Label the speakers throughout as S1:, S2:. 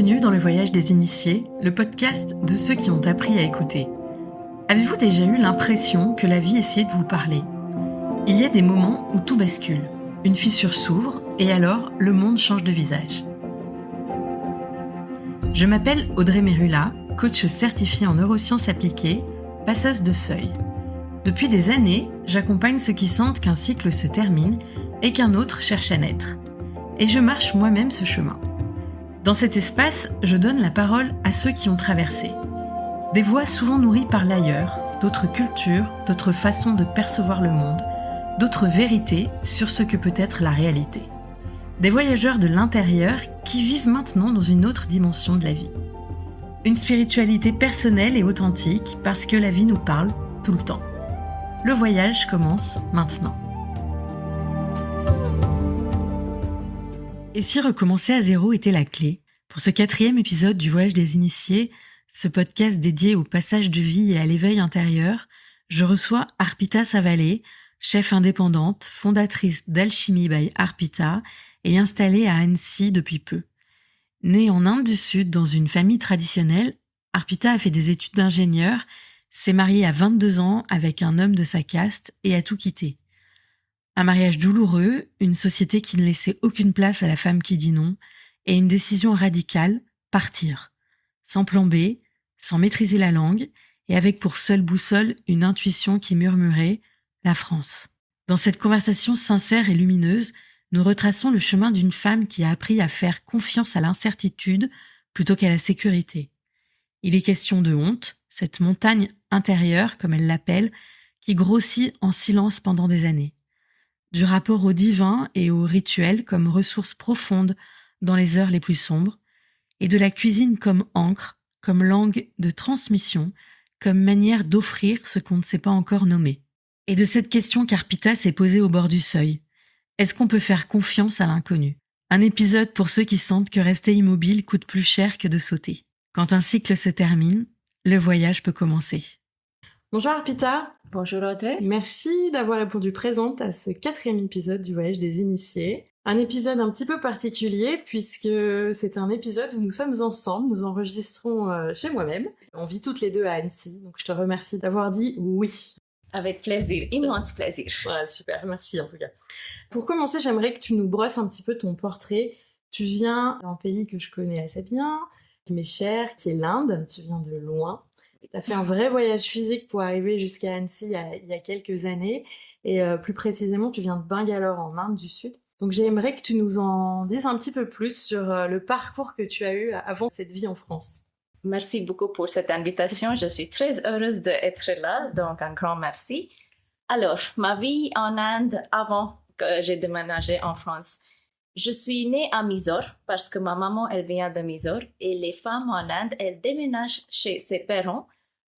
S1: Bienvenue dans le voyage des initiés, le podcast de ceux qui ont appris à écouter. Avez-vous déjà eu l'impression que la vie essayait de vous parler ? Il y a des moments où tout bascule. Une fissure s'ouvre et alors le monde change de visage. Je m'appelle Audrey Merula, coach certifiée en neurosciences appliquées, passeuse de seuil. Depuis des années, j'accompagne ceux qui sentent qu'un cycle se termine et qu'un autre cherche à naître. Et je marche moi-même ce chemin. Dans cet espace, je donne la parole à ceux qui ont traversé. Des voix souvent nourries par l'ailleurs, d'autres cultures, d'autres façons de percevoir le monde, d'autres vérités sur ce que peut être la réalité. Des voyageurs de l'intérieur qui vivent maintenant dans une autre dimension de la vie. Une spiritualité personnelle et authentique parce que la vie nous parle tout le temps. Le voyage commence maintenant. Et si recommencer à zéro était la clé ? Pour ce 4e épisode du Voyage des Initiés, ce podcast dédié au passage de vie et à l'éveil intérieur, je reçois Arpita Savale, chef indépendante, fondatrice d'Alchimie by Arpita et installée à Annecy depuis peu. Née en Inde du Sud dans une famille traditionnelle, Arpita a fait des études d'ingénieur, s'est mariée à 22 ans avec un homme de sa caste et a tout quitté. Un mariage douloureux, une société qui ne laissait aucune place à la femme qui dit non, et une décision radicale, partir. Sans plan B, sans maîtriser la langue, et avec pour seule boussole une intuition qui murmurait « la France ». Dans cette conversation sincère et lumineuse, nous retraçons le chemin d'une femme qui a appris à faire confiance à l'incertitude plutôt qu'à la sécurité. Il est question de honte, cette montagne intérieure, comme elle l'appelle, qui grossit en silence pendant des années. Du rapport au divin et au rituel comme ressource profonde dans les heures les plus sombres, et de la cuisine comme encre, comme langue de transmission, comme manière d'offrir ce qu'on ne sait pas encore nommer. Et de cette question qu'Arpita s'est posée au bord du seuil. Est-ce qu'on peut faire confiance à l'inconnu ? Un épisode pour ceux qui sentent que rester immobile coûte plus cher que de sauter. Quand un cycle se termine, le voyage peut commencer. Bonjour Arpita.
S2: Bonjour Audrey.
S1: Merci d'avoir répondu présente à ce 4e épisode du Voyage des Initiés. Un épisode un petit peu particulier puisque c'est un épisode où nous sommes ensemble, nous enregistrons chez moi-même. On vit toutes les deux à Annecy, donc je te remercie d'avoir dit oui.
S2: Avec plaisir, immense plaisir.
S1: Voilà, super, merci en tout cas. Pour commencer, j'aimerais que tu nous brosses un petit peu ton portrait. Tu viens d'un pays que je connais assez bien, qui m'est cher, qui est l'Inde, tu viens de loin. Tu as fait un vrai voyage physique pour arriver jusqu'à Annecy il y a quelques années. Et plus précisément, tu viens de Bangalore, en Inde du Sud. Donc j'aimerais que tu nous en dises un petit peu plus sur le parcours que tu as eu avant cette vie en France.
S2: Merci beaucoup pour cette invitation. Je suis très heureuse d'être là, donc un grand merci. Alors, ma vie en Inde avant que j'ai déménagé en France. Je suis née à Mysore parce que ma maman, elle vient de Mysore et les femmes en Inde, elles déménagent chez ses parents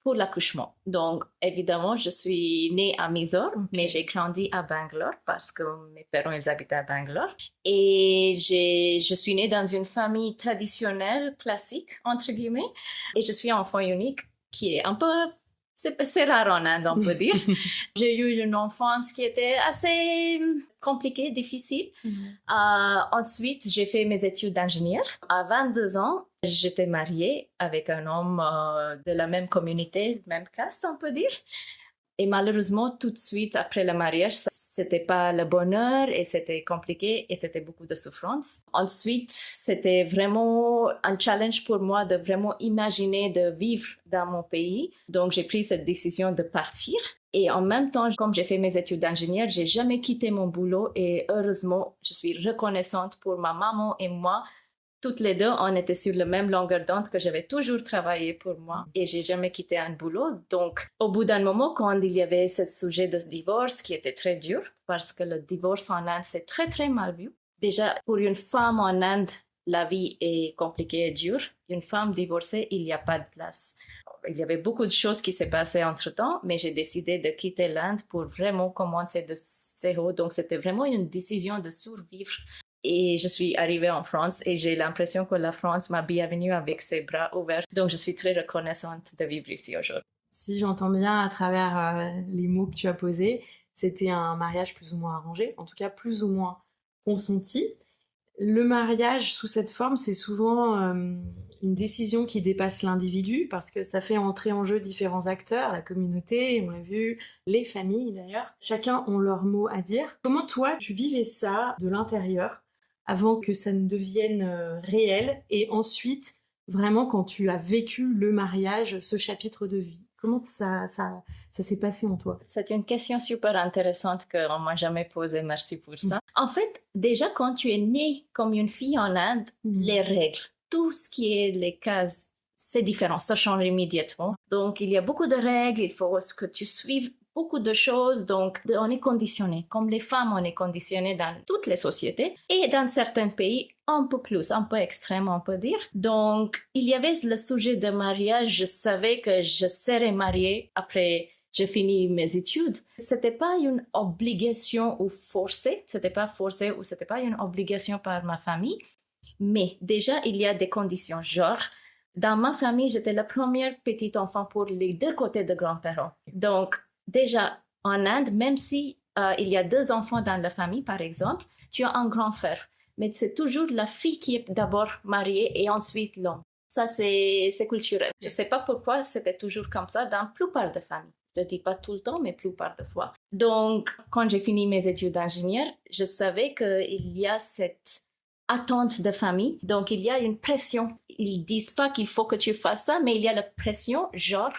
S2: pour l'accouchement. Donc, évidemment, je suis née à Mysore, mais j'ai grandi à Bangalore parce que mes parents, ils habitaient à Bangalore. Et je suis née dans une famille traditionnelle, classique, entre guillemets. Et je suis enfant unique, qui est un peu... C'est rare en Inde, on peut dire. J'ai eu une enfance qui était assez compliquée, difficile. Ensuite, j'ai fait mes études d'ingénieur. À 22 ans, j'étais mariée avec un homme de la même communauté, même caste, on peut dire. Et malheureusement, tout de suite après le mariage, c'était pas le bonheur et c'était compliqué et c'était beaucoup de souffrance. Ensuite, c'était vraiment un challenge pour moi de vraiment imaginer de vivre dans mon pays. Donc, j'ai pris cette décision de partir. Et en même temps, comme j'ai fait mes études d'ingénieur, j'ai jamais quitté mon boulot et heureusement, je suis reconnaissante pour ma maman et moi. Toutes les deux, on était sur la même longueur d'onde que j'avais toujours travaillé pour moi et j'ai jamais quitté un boulot. Donc, au bout d'un moment, quand il y avait ce sujet de divorce qui était très dur, parce que le divorce en Inde, c'est très, très mal vu. Déjà, pour une femme en Inde, la vie est compliquée et dure. Une femme divorcée, il n'y a pas de place. Il y avait beaucoup de choses qui s'est passées entre-temps, mais j'ai décidé de quitter l'Inde pour vraiment commencer de zéro. Donc, c'était vraiment une décision de survivre. Et je suis arrivée en France et j'ai l'impression que la France m'a bienvenue avec ses bras ouverts. Donc, je suis très reconnaissante de vivre ici aujourd'hui.
S1: Si j'entends bien à travers les mots que tu as posés, c'était un mariage plus ou moins arrangé, en tout cas plus ou moins consenti. Le mariage sous cette forme, c'est souvent une décision qui dépasse l'individu parce que ça fait entrer en jeu différents acteurs, la communauté, on l'a vu, les familles d'ailleurs. Chacun ont leur mot à dire. Comment toi, tu vivais ça de l'intérieur avant que ça ne devienne réel et ensuite, vraiment, quand tu as vécu le mariage, ce chapitre de vie? Comment ça s'est passé en toi?
S2: C'est une question super intéressante qu'on m'a jamais posée. Merci pour ça. En fait, déjà, quand tu es née comme une fille en Inde, les règles, tout ce qui est les cases, c'est différent. Ça change immédiatement. Donc, il y a beaucoup de règles. Il faut que tu suives beaucoup de choses. Donc, on est conditionné. Comme les femmes, on est conditionné dans toutes les sociétés. Et dans certains pays, un peu plus, un peu extrême, on peut dire. Donc, il y avait le sujet de mariage. Je savais que je serais mariée après j'ai fini mes études. C'était pas une obligation ou forcée. C'était pas forcé ou c'était pas une obligation par ma famille. Mais déjà, il y a des conditions. Genre, dans ma famille, j'étais la première petite enfant pour les deux côtés de grands-parents. Donc, déjà, en Inde, même si il y a deux enfants dans la famille, par exemple, tu as un grand frère. Mais c'est toujours la fille qui est d'abord mariée et ensuite l'homme. Ça, c'est culturel. Je ne sais pas pourquoi c'était toujours comme ça dans la plupart des familles. Je ne dis pas tout le temps, mais la plupart des fois. Donc, quand j'ai fini mes études d'ingénieur, je savais qu'il y a cette attente de famille. Donc, il y a une pression. Ils disent pas qu'il faut que tu fasses ça, mais il y a la pression, genre,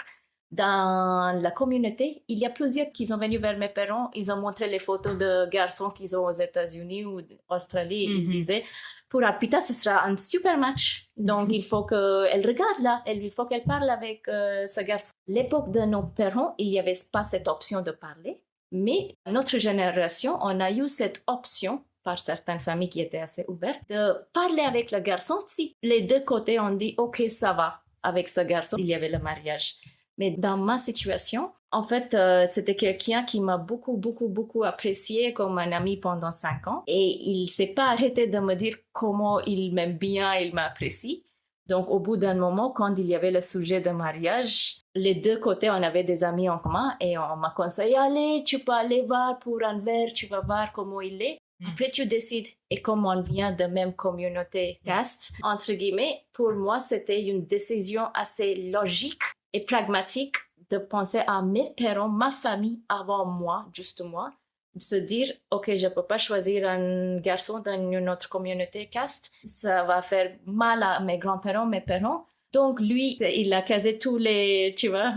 S2: dans la communauté, il y a plusieurs qui sont venus vers mes parents. Ils ont montré les photos de garçons qu'ils ont aux États-Unis ou en Australie. Ils disaient, pour Arpita, ce sera un super match. Donc, il faut qu'elle regarde là. Il faut qu'elle parle avec ce garçon. L'époque de nos parents, il n'y avait pas cette option de parler. Mais notre génération, on a eu cette option par certaines familles qui étaient assez ouvertes, de parler avec le garçon. Si les deux côtés ont dit, OK, ça va, avec ce garçon, il y avait le mariage. Mais dans ma situation, en fait, c'était quelqu'un qui m'a beaucoup apprécié comme un ami pendant 5 ans. Et il ne s'est pas arrêté de me dire comment il m'aime bien, il m'apprécie. Donc, au bout d'un moment, quand il y avait le sujet de mariage, les deux côtés, on avait des amis en commun et on m'a conseillé, allez, tu peux aller voir pour un verre, tu vas voir comment il est. Après, tu décides. Et comme on vient de même communauté caste, entre guillemets, pour moi, c'était une décision assez logique et pragmatique de penser à mes parents, ma famille avant moi, juste moi, de se dire, OK, je ne peux pas choisir un garçon dans une autre communauté caste. Ça va faire mal à mes grands-parents, mes parents. Donc, lui, il a casé tous les, tu vois,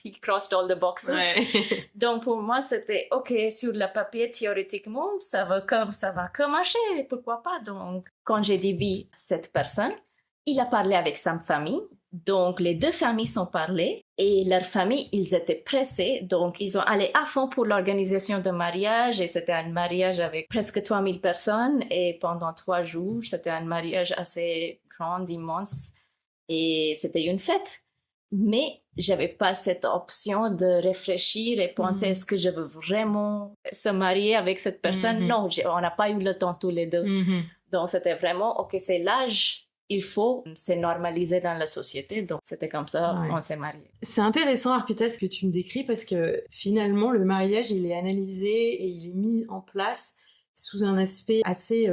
S2: he crossed all the boxes. Ouais. Donc, pour moi, c'était, OK, sur le papier, théoriquement, ça va marcher, pourquoi pas? Donc, quand j'ai dit oui à cette personne, il a parlé avec sa famille. Donc, les deux familles sont parlées et leur famille, ils étaient pressés. Donc, ils ont allé à fond pour l'organisation de mariage et c'était un mariage avec presque 3000 personnes et pendant 3 jours, c'était un mariage assez grand, immense. Et c'était une fête. Mais j'avais pas cette option de réfléchir et penser est-ce que je veux vraiment se marier avec cette personne? Non, on n'a pas eu le temps tous les deux. Donc, c'était vraiment, OK, c'est l'âge, il faut se normaliser dans la société. Donc, c'était comme ça, on s'est mariés.
S1: C'est intéressant, Arpita, ce que tu me décris parce que finalement, le mariage, il est analysé et il est mis en place sous un aspect assez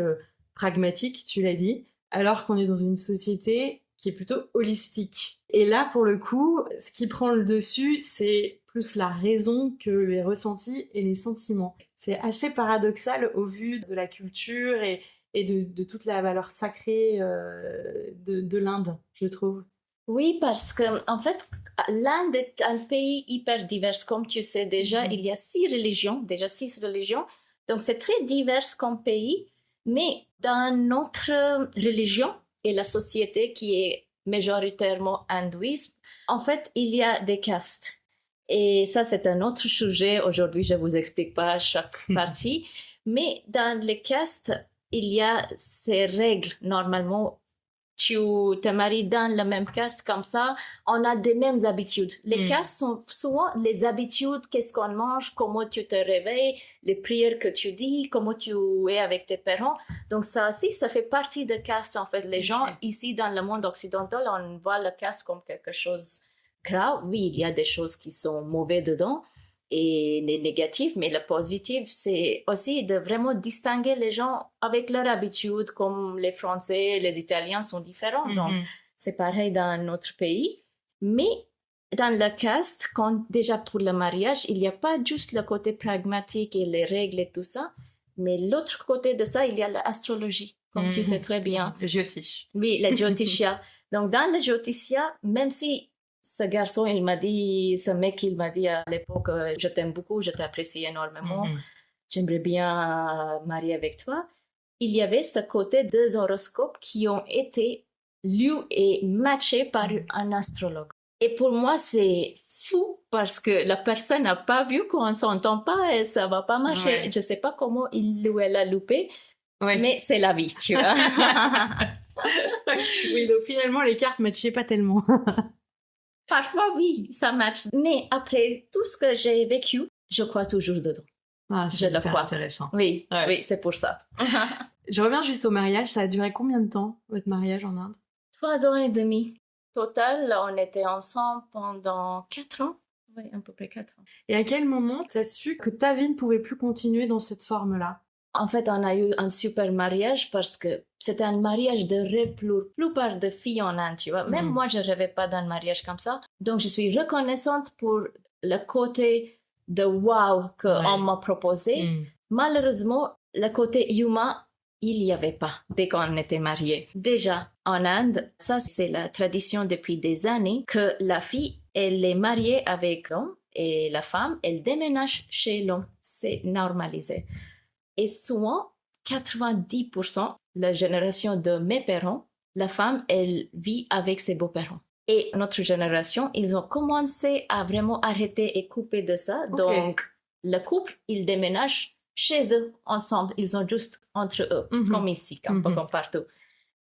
S1: pragmatique, tu l'as dit, alors qu'on est dans une société qui est plutôt holistique. Et là, pour le coup, ce qui prend le dessus, c'est plus la raison que les ressentis et les sentiments. C'est assez paradoxal au vu de la culture et de toute la valeur sacrée de l'Inde, je trouve.
S2: Oui, parce que en fait, l'Inde est un pays hyper divers. Comme tu sais déjà, il y a 6 religions, Donc, c'est très divers comme pays. Mais dans notre religion, et la société qui est majoritairement hindouiste, en fait, il y a des castes. Et ça, c'est un autre sujet. Aujourd'hui, je ne vous explique pas chaque partie. Mais dans les castes, il y a ces règles. Normalement, tu te maries dans la même caste comme ça, on a des mêmes habitudes. Les castes sont souvent les habitudes, qu'est-ce qu'on mange, comment tu te réveilles, les prières que tu dis, comment tu es avec tes parents. Donc ça aussi, ça fait partie de caste en fait. Les gens ici dans le monde occidental, on voit la caste comme quelque chose de grave. Oui, il y a des choses qui sont mauvaises dedans, et les négatifs, mais le positif, c'est aussi de vraiment distinguer les gens avec leur habitude, comme les Français, les Italiens sont différents, donc c'est pareil dans notre pays. Mais dans le caste, déjà pour le mariage, il n'y a pas juste le côté pragmatique et les règles et tout ça, mais l'autre côté de ça, il y a l'astrologie, comme tu sais très bien.
S1: Le Jyotish.
S2: Oui, le Jyotishya. Donc dans le Jyotishya, même si ce mec, il m'a dit à l'époque, je t'aime beaucoup, je t'apprécie énormément, j'aimerais bien marier avec toi. Il y avait ce côté des horoscopes qui ont été lus et matchés par un astrologue. Et pour moi, c'est fou parce que la personne n'a pas vu qu'on ne s'entend pas et ça va pas marcher. Ouais. Je ne sais pas comment il ou elle a loupé, mais c'est la vie, tu vois.
S1: Oui, donc finalement, les cartes ne matchaient pas tellement.
S2: Parfois, oui, ça match. Mais après tout ce que j'ai vécu, je crois toujours dedans.
S1: Ah, c'est super intéressant.
S2: Oui, oui, c'est pour ça.
S1: Je reviens juste au mariage. Ça a duré combien de temps, votre mariage en Inde?
S2: 3 ans et demi. Total, on était ensemble pendant 4 ans. Oui, à peu près 4 ans.
S1: Et à quel moment tu as su que ta vie ne pouvait plus continuer dans cette forme-là?
S2: En fait, on a eu un super mariage parce que c'était un mariage de rêve pour la plupart des filles en Inde, tu vois. Même moi, je ne rêvais pas d'un mariage comme ça. Donc, je suis reconnaissante pour le côté de wow qu'on m'a proposé. Malheureusement, le côté humain, il n'y avait pas dès qu'on était mariés. Déjà, en Inde, ça, c'est la tradition depuis des années que la fille, elle est mariée avec l'homme et la femme, elle déménage chez l'homme. C'est normalisé. Et souvent, 90%, la génération de mes parents, la femme, elle vit avec ses beaux-parents. Et notre génération, ils ont commencé à vraiment arrêter et couper de ça. Okay. Donc, le couple, ils déménagent chez eux, ensemble. Ils ont juste entre eux, comme ici, comme partout.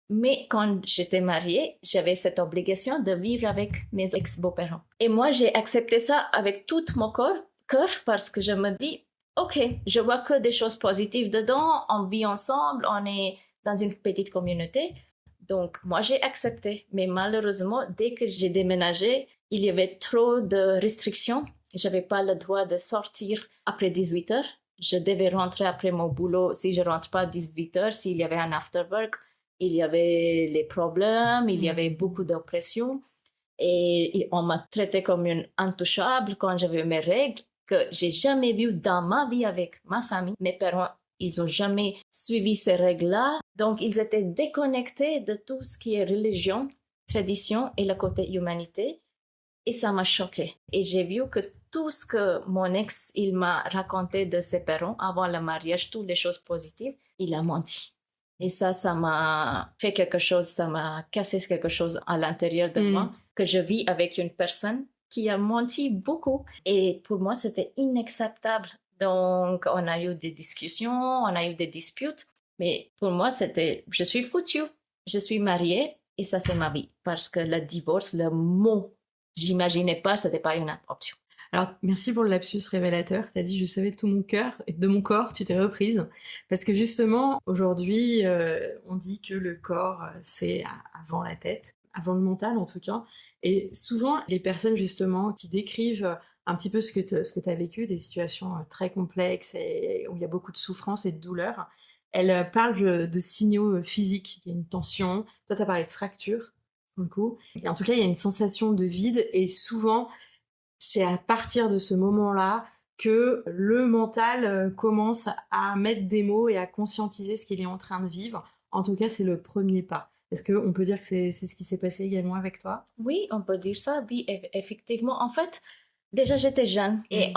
S2: Mais quand j'étais mariée, j'avais cette obligation de vivre avec mes ex-beaux-parents. Et moi, j'ai accepté ça avec tout mon cœur parce que je me dis, OK, je vois que des choses positives dedans, on vit ensemble, on est dans une petite communauté. Donc, moi, j'ai accepté. Mais malheureusement, dès que j'ai déménagé, il y avait trop de restrictions. Je n'avais pas le droit de sortir après 18 heures. Je devais rentrer après mon boulot. Si je ne rentre pas à 18 heures, s'il y avait un after-work, il y avait les problèmes, il y avait beaucoup d'oppression. Et on m'a traité comme une intouchable quand j'avais mes règles, que j'ai jamais vu dans ma vie avec ma famille. Mes parents, ils ont jamais suivi ces règles-là. Donc, ils étaient déconnectés de tout ce qui est religion, tradition et le côté humanité. Et ça m'a choquée. Et j'ai vu que tout ce que mon ex, il m'a raconté de ses parents avant le mariage, toutes les choses positives, il a menti. Et ça m'a fait quelque chose, ça m'a cassé quelque chose à l'intérieur de moi, que je vis avec une personne qui a menti beaucoup. Et pour moi, c'était inacceptable. Donc, on a eu des discussions, on a eu des disputes. Mais pour moi, je suis foutue. Je suis mariée et ça, c'est ma vie. Parce que le divorce, le mot, j'imaginais pas, c'était pas une option.
S1: Alors, merci pour le lapsus révélateur. Tu as dit, je savais de tout mon cœur et de mon corps, tu t'es reprise. Parce que justement, aujourd'hui, on dit que le corps, c'est avant la tête, avant le mental en tout cas. Et souvent, les personnes justement qui décrivent un petit peu ce que tu as vécu, des situations très complexes et où il y a beaucoup de souffrance et de douleur, elles parlent de signaux physiques. Il y a une tension. Toi, tu as parlé de fracture, pour le coup. Et en tout cas, il y a une sensation de vide et souvent, c'est à partir de ce moment-là que le mental commence à mettre des mots et à conscientiser ce qu'il est en train de vivre. En tout cas, c'est le premier pas. Est-ce qu'on peut dire que c'est ce qui s'est passé également avec toi?
S2: Oui, on peut dire ça, oui, effectivement. En fait, déjà, j'étais jeune. Et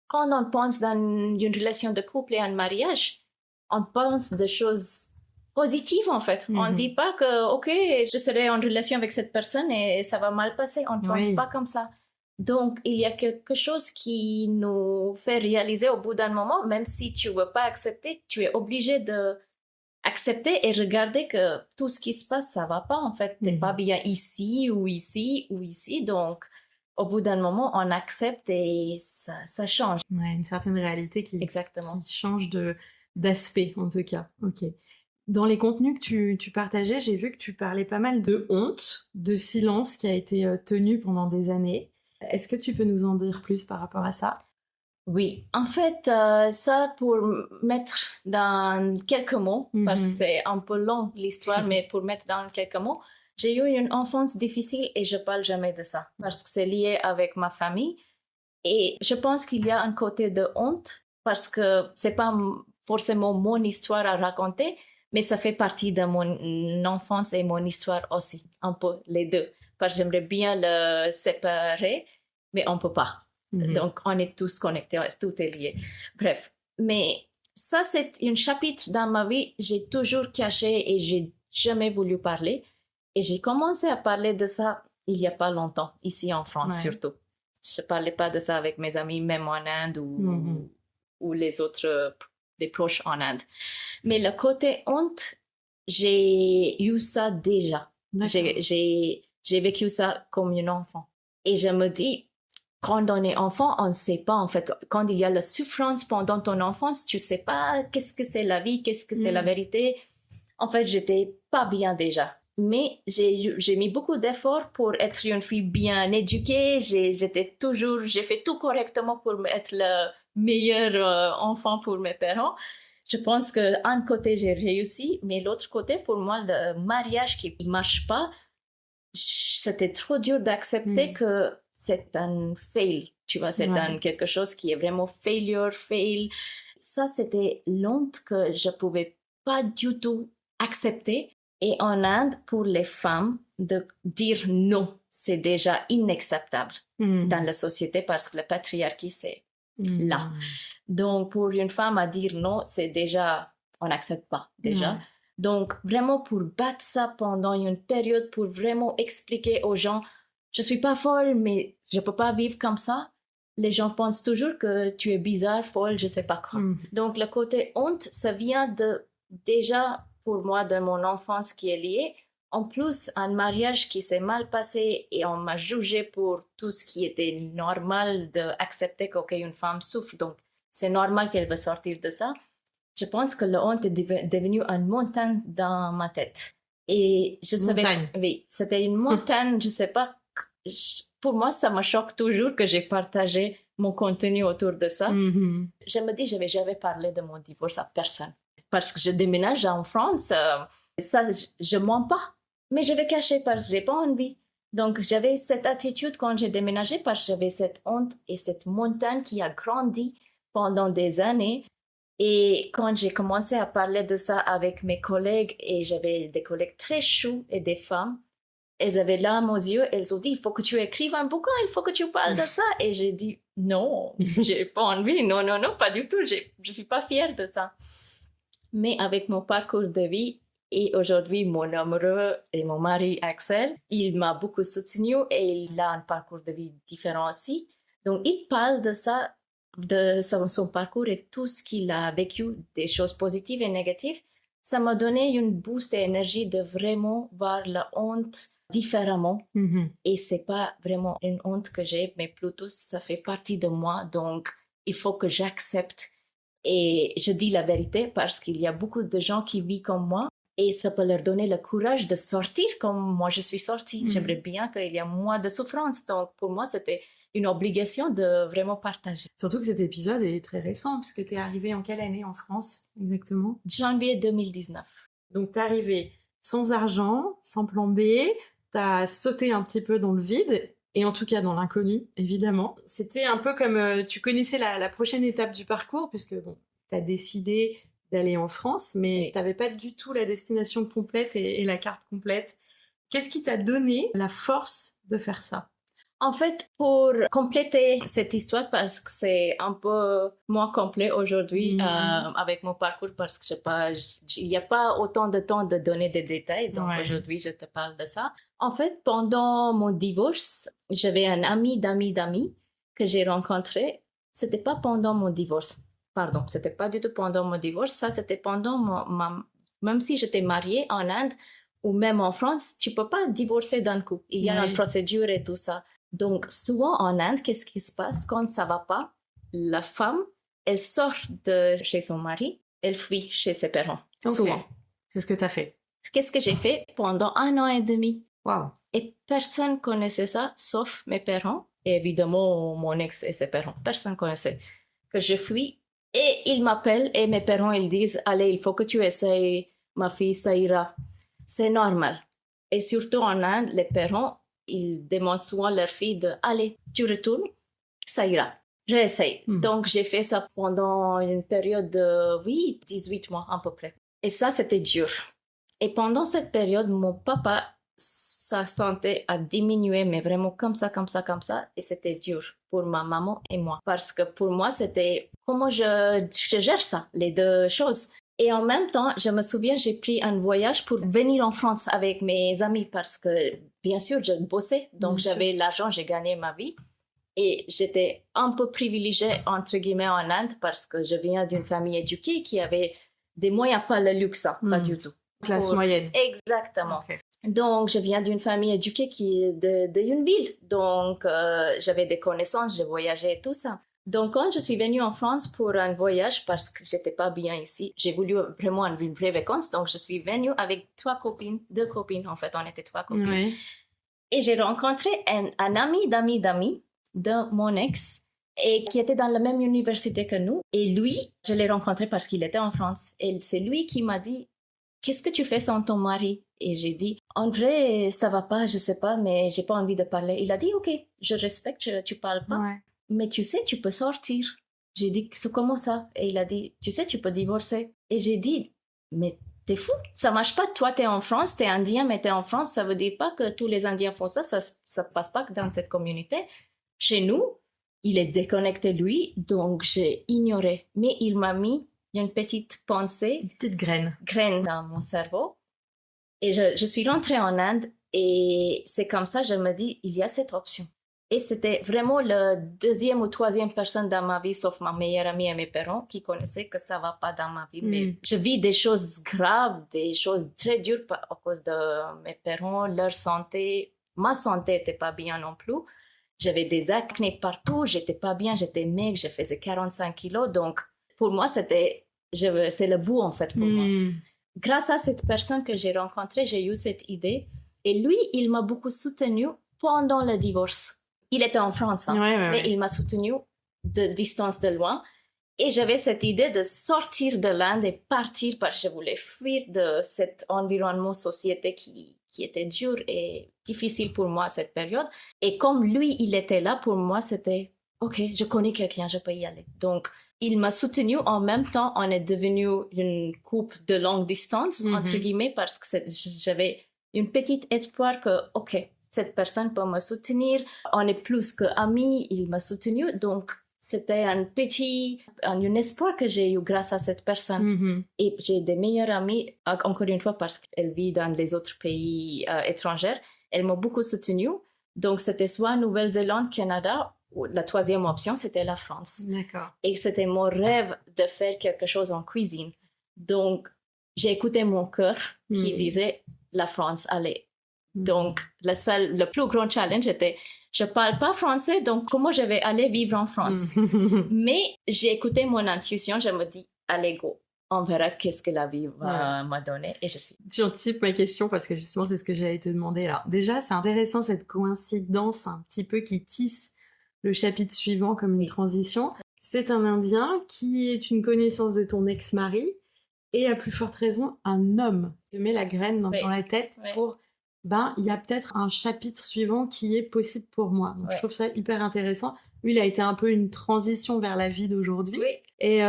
S2: quand on pense dans une relation de couple et un mariage, on pense de choses positives, en fait. On ne dit pas que, OK, je serai en relation avec cette personne et ça va mal passer. On ne pense pas comme ça. Donc, il y a quelque chose qui nous fait réaliser au bout d'un moment, même si tu ne veux pas accepter, tu es obligé d'accepter et regarder que tout ce qui se passe, ça ne va pas. En fait, tu n'es pas bien ici ou ici ou ici. Donc, au bout d'un moment, on accepte et ça change.
S1: Ouais, une certaine réalité qui change d'aspect, en tout cas. Ok. Dans les contenus que tu partageais, j'ai vu que tu parlais pas mal de honte, de silence qui a été tenu pendant des années. Est-ce que tu peux nous en dire plus par rapport à ça?
S2: Oui, en fait, ça pour mettre dans quelques mots, parce que c'est un peu long l'histoire, mais pour mettre dans quelques mots, j'ai eu une enfance difficile et je parle jamais de ça parce que c'est lié avec ma famille. Et je pense qu'il y a un côté de honte parce que c'est pas forcément mon histoire à raconter, mais ça fait partie de mon enfance et mon histoire aussi, un peu les deux. Parce que j'aimerais bien le séparer, mais on peut pas. Donc, on est tous connectés, tout est lié. Bref, mais ça, c'est un chapitre dans ma vie, j'ai toujours caché et j'ai jamais voulu parler. Et j'ai commencé à parler de ça il y a pas longtemps, ici en France surtout. Je parlais pas de ça avec mes amis, même en Inde ou les autres, des proches en Inde. Mais le côté honte, j'ai eu ça déjà. J'ai vécu ça comme un enfant. Et je me dis, quand on est enfant, on ne sait pas, en fait. Quand il y a la souffrance pendant ton enfance, tu sais pas qu'est-ce que c'est la vie, qu'est-ce que c'est la vérité. En fait, j'étais pas bien déjà. Mais j'ai mis beaucoup d'efforts pour être une fille bien éduquée. J'ai fait tout correctement pour être le meilleur enfant pour mes parents. Je pense qu'un côté, j'ai réussi, mais l'autre côté, pour moi, le mariage qui marche pas, c'était trop dur d'accepter que c'est un fail. Tu vois, c'est quelque chose qui est vraiment fail. Ça, c'était l'honte que je pouvais pas du tout accepter. Et en Inde, pour les femmes, de dire non, c'est déjà inacceptable dans la société parce que la patriarcie, c'est là. Donc, pour une femme à dire non, c'est déjà, on n'accepte pas déjà. Donc, vraiment pour battre ça pendant une période, pour vraiment expliquer aux gens, je suis pas folle, mais je peux pas vivre comme ça. Les gens pensent toujours que tu es bizarre, folle, je sais pas quoi. Donc, le côté honte, ça vient déjà pour moi de mon enfance qui est liée. En plus, un mariage qui s'est mal passé et on m'a jugé pour tout ce qui était normal d'accepter qu'une femme souffre. Donc, c'est normal qu'elle va sortir de ça. Je pense que la honte est devenue une montagne dans ma tête. Et je savais, oui, c'était une montagne, je sais pas. Pour moi, ça me choque toujours que j'ai partagé mon contenu autour de ça. Je me dis, je vais jamais parler de mon divorce à personne. Parce que je déménage en France, ça, je mens pas. Mais je vais cacher parce que j'ai pas envie. Donc, j'avais cette attitude quand j'ai déménagé parce que j'avais cette honte et cette montagne qui a grandi pendant des années. Et quand j'ai commencé à parler de ça avec mes collègues, et j'avais des collègues très choux et des femmes, elles avaient larmes aux yeux, elles ont dit, il faut que tu écrives un bouquin, il faut que tu parles de ça. Et j'ai dit, non, j'ai pas envie, non, pas du tout, je suis pas fière de ça. Mais avec mon parcours de vie, et aujourd'hui mon amoureux et mon mari Axel, il m'a beaucoup soutenu et il a un parcours de vie différent aussi. Donc il parle de ça, de son parcours et tout ce qu'il a vécu, des choses positives et négatives. Ça m'a donné une boost d'énergie de vraiment voir la honte différemment. Et c'est pas vraiment une honte que j'ai, mais plutôt ça fait partie de moi. Donc il faut que j'accepte. Et je dis la vérité parce qu'il y a beaucoup de gens qui vivent comme moi et ça peut leur donner le courage de sortir comme moi je suis sortie. J'aimerais bien qu'il y ait moins de souffrance. Donc pour moi, c'était une obligation de vraiment partager.
S1: Surtout que cet épisode est très récent puisque tu es arrivée en quelle année en France exactement?
S2: Janvier 2019.
S1: Donc tu es arrivée sans argent, sans plan B, tu as sauté un petit peu dans le vide. Et en tout cas dans l'inconnu, évidemment. C'était un peu comme tu connaissais la prochaine étape du parcours, puisque bon, tu as décidé d'aller en France, mais tu n'avais pas du tout la destination complète et la carte complète. Qu'est-ce qui t'a donné la force de faire ça?
S2: En fait, pour compléter cette histoire, parce que c'est un peu moins complet aujourd'hui avec mon parcours, parce que il n'y a pas autant de temps de donner des détails, donc aujourd'hui je te parle de ça. En fait, pendant mon divorce, j'avais un ami d'amis que j'ai rencontré. C'était pas pendant mon divorce. Pardon, c'était pas du tout pendant mon divorce. Ça, c'était pendant même si j'étais mariée en Inde ou même en France, tu peux pas divorcer d'un coup. Il y a une procédure et tout ça. Donc, souvent en Inde, qu'est-ce qui se passe quand ça va pas? La femme, elle sort de chez son mari, elle fuit chez ses parents. Souvent.
S1: C'est ce que tu as fait.
S2: Qu'est-ce que j'ai fait pendant 1 an et demi?
S1: Wow.
S2: Et personne connaissait ça, sauf mes parents et évidemment mon ex et ses parents. Personne connaissait. que je fuis. Et ils m'appellent et mes parents, ils disent, allez, il faut que tu essayes, ma fille, ça ira. C'est normal. Et surtout en Inde, les parents, ils demandent souvent à leur fille de, allez, tu retournes, ça ira. J'essaye. Donc, j'ai fait ça pendant une période de, 18 mois à peu près. Et ça, c'était dur. Et pendant cette période, mon papa, sa santé a diminué, mais vraiment comme ça. Et c'était dur pour ma maman et moi. Parce que pour moi, c'était comment je gère ça, les deux choses. Et en même temps, je me souviens, j'ai pris un voyage pour venir en France avec mes amis parce que, bien sûr, je bossais. Donc, j'avais l'argent, j'ai gagné ma vie. Et j'étais un peu privilégiée, entre guillemets, en Inde parce que je viens d'une famille éduquée qui avait des moyens, pas le luxe, pas du tout.
S1: Classe moyenne.
S2: Exactement.
S1: Okay.
S2: Donc, je viens d'une famille éduquée qui est d'une ville. Donc, j'avais des connaissances, je voyageais et tout ça. Donc, quand je suis venue en France pour un voyage, parce que j'étais pas bien ici, j'ai voulu vraiment une vraie vacances. Donc, je suis venue avec 2 copines. En fait, on était 3 copines.
S1: Oui.
S2: Et j'ai rencontré un ami d'amis de mon ex et qui était dans la même université que nous. Et lui, je l'ai rencontré parce qu'il était en France. Et c'est lui qui m'a dit, qu'est-ce que tu fais sans ton mari? Et j'ai dit, en vrai, ça va pas, je sais pas, mais j'ai pas envie de parler. Il a dit, ok, je respecte, tu parles pas.
S1: Ouais.
S2: Mais tu sais, tu peux sortir. J'ai dit, c'est comment ça? Et il a dit, tu sais, tu peux divorcer. Et j'ai dit, mais t'es fou, ça marche pas. Toi, t'es en France, t'es indien, mais t'es en France, ça veut dire pas que tous les Indiens font ça, ça passe pas dans cette communauté. Chez nous, il est déconnecté, lui, donc j'ai ignoré. Mais il m'a mis une petite pensée,
S1: une petite graine
S2: dans mon cerveau. Et je suis rentrée en Inde et c'est comme ça, je me dis, il y a cette option. Et c'était vraiment la 2e ou 3e personne dans ma vie, sauf ma meilleure amie et mes parents, qui connaissaient que ça va pas dans ma vie. Mais je vis des choses graves, des choses très dures à cause de mes parents, leur santé. Ma santé était pas bien non plus. J'avais des acnés partout, j'étais pas bien, j'étais maigre, je faisais 45 kilos. Donc, pour moi, c'est le bout, en fait, pour moi. Grâce à cette personne que j'ai rencontrée, j'ai eu cette idée. Et lui, il m'a beaucoup soutenue pendant le divorce. Il était en France, mais il m'a soutenue de distance, de loin. Et j'avais cette idée de sortir de l'Inde et partir parce que je voulais fuir de cet environnement société qui était dur et difficile pour moi à cette période. Et comme lui, il était là, pour moi, c'était « Ok, je connais quelqu'un, je peux y aller. » Donc, il m'a soutenue. En même temps, on est devenu une couple de longue distance, entre guillemets, parce que j'avais une petite espoir que « Ok, cette personne peut me soutenir. On est plus qu'amis, il m'a soutenu. » Donc, c'était un espoir que j'ai eu grâce à cette personne. Et j'ai des meilleures amies, encore une fois, parce qu'elle vit dans les autres pays étrangers. Elle m'a beaucoup soutenue. Donc, c'était soit Nouvelle-Zélande, Canada, ou la 3e option, c'était la France.
S1: D'accord.
S2: Et c'était mon rêve de faire quelque chose en cuisine. Donc, j'ai écouté mon cœur qui disait la France, allez. Donc, le plus grand challenge était, je parle pas français, donc comment je vais aller vivre en France? Mais j'ai écouté mon intuition, je me dis, allez, go, on verra qu'est-ce que la vie va me donner. Et je suis...
S1: Tu anticipes ma question parce que justement, c'est ce que j'allais te demander. Alors, déjà, c'est intéressant cette coïncidence un petit peu qui tisse le chapitre suivant comme une transition. C'est un Indien qui est une connaissance de ton ex-mari et à plus forte raison, un homme. Tu mets la graine dans la tête pour... il y a peut-être un chapitre suivant qui est possible pour moi. Donc, je trouve ça hyper intéressant. Lui, il a été un peu une transition vers la vie d'aujourd'hui. Et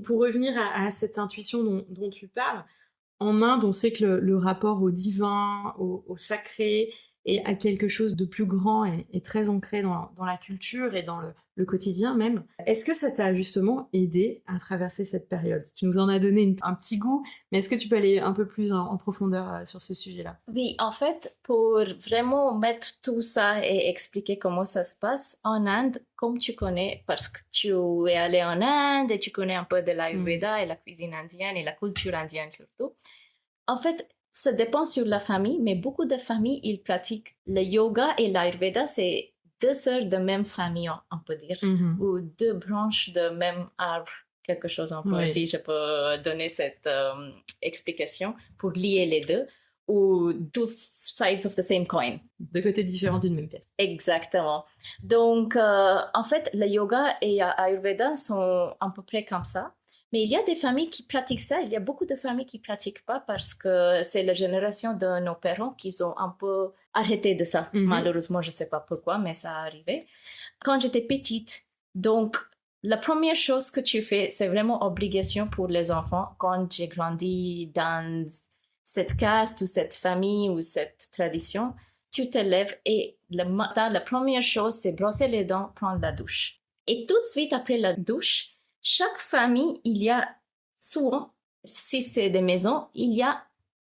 S1: pour revenir à cette intuition dont tu parles, en Inde, on sait que le rapport au divin, au sacré et à quelque chose de plus grand est très ancré dans la culture et dans le quotidien même. Est-ce que ça t'a justement aidé à traverser cette période? Tu nous en as donné un petit goût, mais est-ce que tu peux aller un peu plus en profondeur sur ce sujet-là?
S2: Oui, en fait, pour vraiment mettre tout ça et expliquer comment ça se passe, en Inde, comme tu connais, parce que tu es allé en Inde et tu connais un peu de l'Ayurveda et la cuisine indienne et la culture indienne surtout, en fait, ça dépend sur la famille, mais beaucoup de familles, ils pratiquent le yoga et l'Ayurveda, c'est 2 sœurs de même famille, on peut dire, ou 2 branches de même arbre, quelque chose, si je peux donner cette explication pour lier les deux. ou two sides of the same coin.
S1: Deux côtés différents d'une même pièce.
S2: Exactement. Donc, en fait, le yoga et Ayurveda sont à peu près comme ça. Mais il y a des familles qui pratiquent ça. Il y a beaucoup de familles qui ne pratiquent pas parce que c'est la génération de nos parents qui ont un peu arrêté de ça. Malheureusement, je ne sais pas pourquoi, mais ça arrivait. Quand j'étais petite, donc, la première chose que tu fais, c'est vraiment obligation pour les enfants. Quand j'ai grandi dans cette caste ou cette famille ou cette tradition, tu te lèves et le matin, la première chose, c'est brosser les dents, prendre la douche. Et tout de suite après la douche, chaque famille, il y a souvent, si c'est des maisons, il y a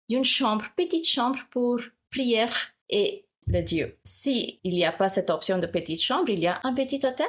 S2: une chambre, petite chambre pour prière et le Dieu. Si il n'y a pas cette option de petite chambre, il y a un petit hôtel.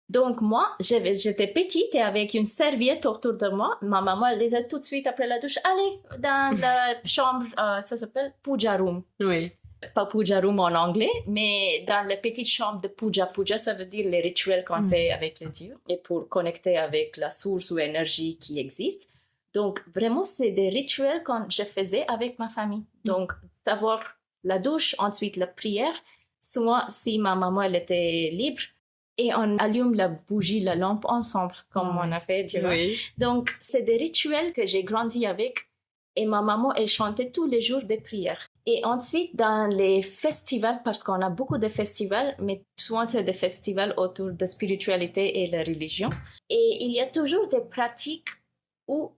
S2: Donc moi, j'étais petite et avec une serviette autour de moi, ma maman elle disait tout de suite après la douche, allez dans la chambre, ça s'appelle puja room.
S1: Oui.
S2: Pas puja room en anglais, mais dans la petite chambre de puja. Puja, ça veut dire les rituels qu'on fait avec les dieux et pour connecter avec la source ou énergie qui existe. Donc vraiment, c'est des rituels que je faisais avec ma famille. Donc d'abord la douche, ensuite la prière. Souvent, si ma maman elle était libre, et on allume la bougie, la lampe ensemble, comme on a fait, tu vois. Donc, c'est des rituels que j'ai grandi avec. Et ma maman, elle chantait tous les jours des prières. Et ensuite, dans les festivals, parce qu'on a beaucoup de festivals, mais souvent c'est des festivals autour de spiritualité et la religion. Et il y a toujours des pratiques où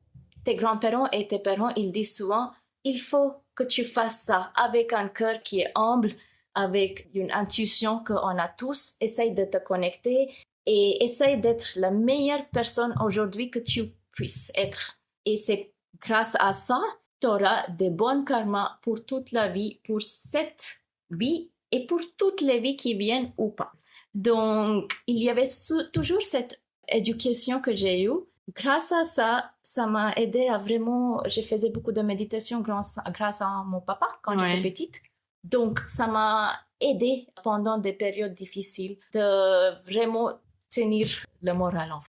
S2: tes grands-parents et tes parents, ils disent souvent, il faut que tu fasses ça avec un cœur qui est humble, avec une intuition qu'on a tous. Essaye de te connecter et essaye d'être la meilleure personne aujourd'hui que tu puisses être. Et c'est grâce à ça, tu auras des bons karmas pour toute la vie, pour cette vie et pour toutes les vies qui viennent ou pas. Donc, il y avait toujours cette éducation que j'ai eue. Grâce à ça, ça m'a aidé à vraiment... Je faisais beaucoup de méditation grâce à mon papa quand j'étais petite. Donc, ça m'a aidé pendant des périodes difficiles de vraiment tenir le moral en fait.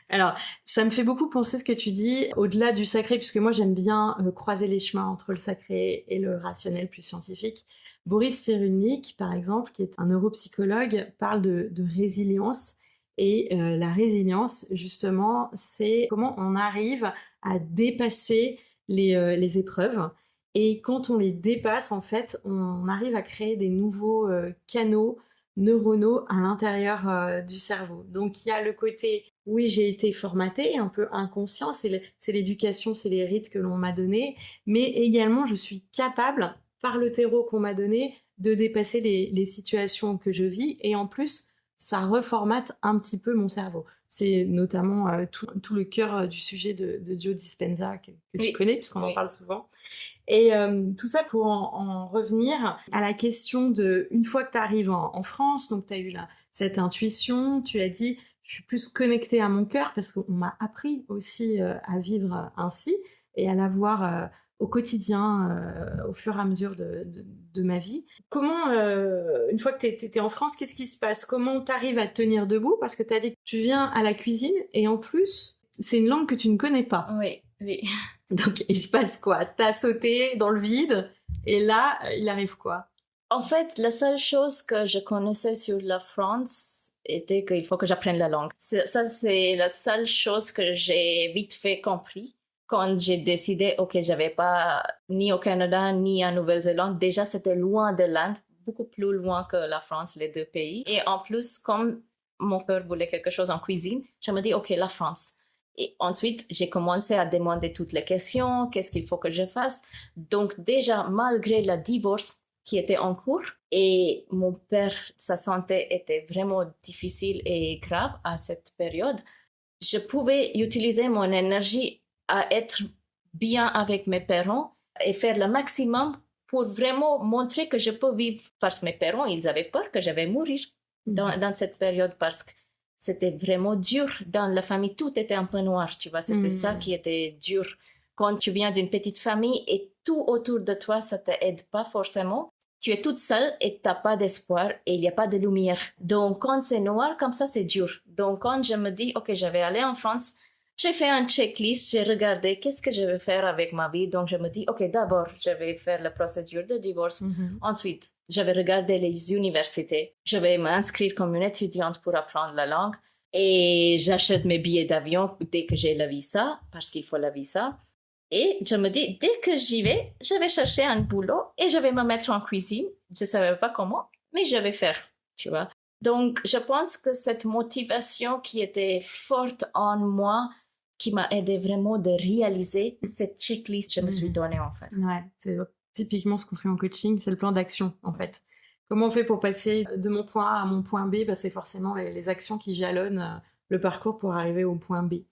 S1: Alors, ça me fait beaucoup penser ce que tu dis, au-delà du sacré, puisque moi j'aime bien croiser les chemins entre le sacré et le rationnel plus scientifique. Boris Cyrulnik, par exemple, qui est un neuropsychologue, parle de résilience. Et la résilience, justement, c'est comment on arrive à dépasser les épreuves. Et quand on les dépasse, en fait, on arrive à créer des nouveaux canaux neuronaux à l'intérieur du cerveau. Donc, il y a le côté, oui, j'ai été formatée, un peu inconscient, c'est l'éducation, c'est les rites que l'on m'a donnés, mais également, je suis capable, par le terreau qu'on m'a donné, de dépasser les situations que je vis. Et en plus, ça reformate un petit peu mon cerveau. C'est notamment tout le cœur du sujet de Joe Dispenza que tu connais, puisqu'on en parle souvent. Et tout ça pour en revenir à la question de, une fois que tu arrives en France, donc tu as eu cette intuition, tu as dit, je suis plus connectée à mon cœur, parce qu'on m'a appris aussi à vivre ainsi, et à l'avoir au quotidien, au fur et à mesure de ma vie. Comment, une fois que tu étais en France, qu'est-ce qui se passe? Comment tu arrives à te tenir debout? Parce que tu as dit que tu viens à la cuisine, et en plus, c'est une langue que tu ne connais pas.
S2: Oui.
S1: Donc, il se passe quoi? T'as sauté dans le vide, et là, il arrive quoi?
S2: En fait, la seule chose que je connaissais sur la France était qu'il faut que j'apprenne la langue. Ça, c'est la seule chose que j'ai vite fait compris. Quand j'ai décidé, ok, j'avais pas ni au Canada ni en Nouvelle-Zélande. Déjà, c'était loin de l'Inde, beaucoup plus loin que la France, les deux pays. Et en plus, comme mon cœur voulait quelque chose en cuisine, je me dis, ok, la France. Et ensuite, j'ai commencé à demander toutes les questions, qu'est-ce qu'il faut que je fasse. Donc déjà, malgré le divorce qui était en cours, et mon père, sa santé était vraiment difficile et grave à cette période, je pouvais utiliser mon énergie à être bien avec mes parents et faire le maximum pour vraiment montrer que je peux vivre. Parce que mes parents, ils avaient peur que je vais mourir dans cette période parce que c'était vraiment dur. Dans la famille, tout était un peu noir, tu vois. C'était ça qui était dur. Quand tu viens d'une petite famille et tout autour de toi, ça ne t'aide pas forcément. Tu es toute seule et tu n'as pas d'espoir et il n'y a pas de lumière. Donc, quand c'est noir comme ça, c'est dur. Donc, quand je me dis, OK, je vais aller en France, J'ai fait un checklist, j'ai regardé qu'est-ce que je vais faire avec ma vie. Donc, je me dis, OK, d'abord, je vais faire la procédure de divorce. Ensuite, je vais regarder les universités. Je vais m'inscrire comme une étudiante pour apprendre la langue. Et j'achète mes billets d'avion dès que j'ai le visa, parce qu'il faut le visa. Et je me dis, dès que j'y vais, je vais chercher un boulot et je vais me mettre en cuisine. Je ne savais pas comment, mais je vais faire, tu vois. Donc, je pense que cette motivation qui était forte en moi, qui m'a aidé vraiment de réaliser cette checklist que je me suis donnée, en fait.
S1: Ouais, c'est typiquement ce qu'on fait en coaching, c'est le plan d'action, en fait. Comment on fait pour passer de mon point A à mon point B? C'est forcément les actions qui jalonnent le parcours pour arriver au point B.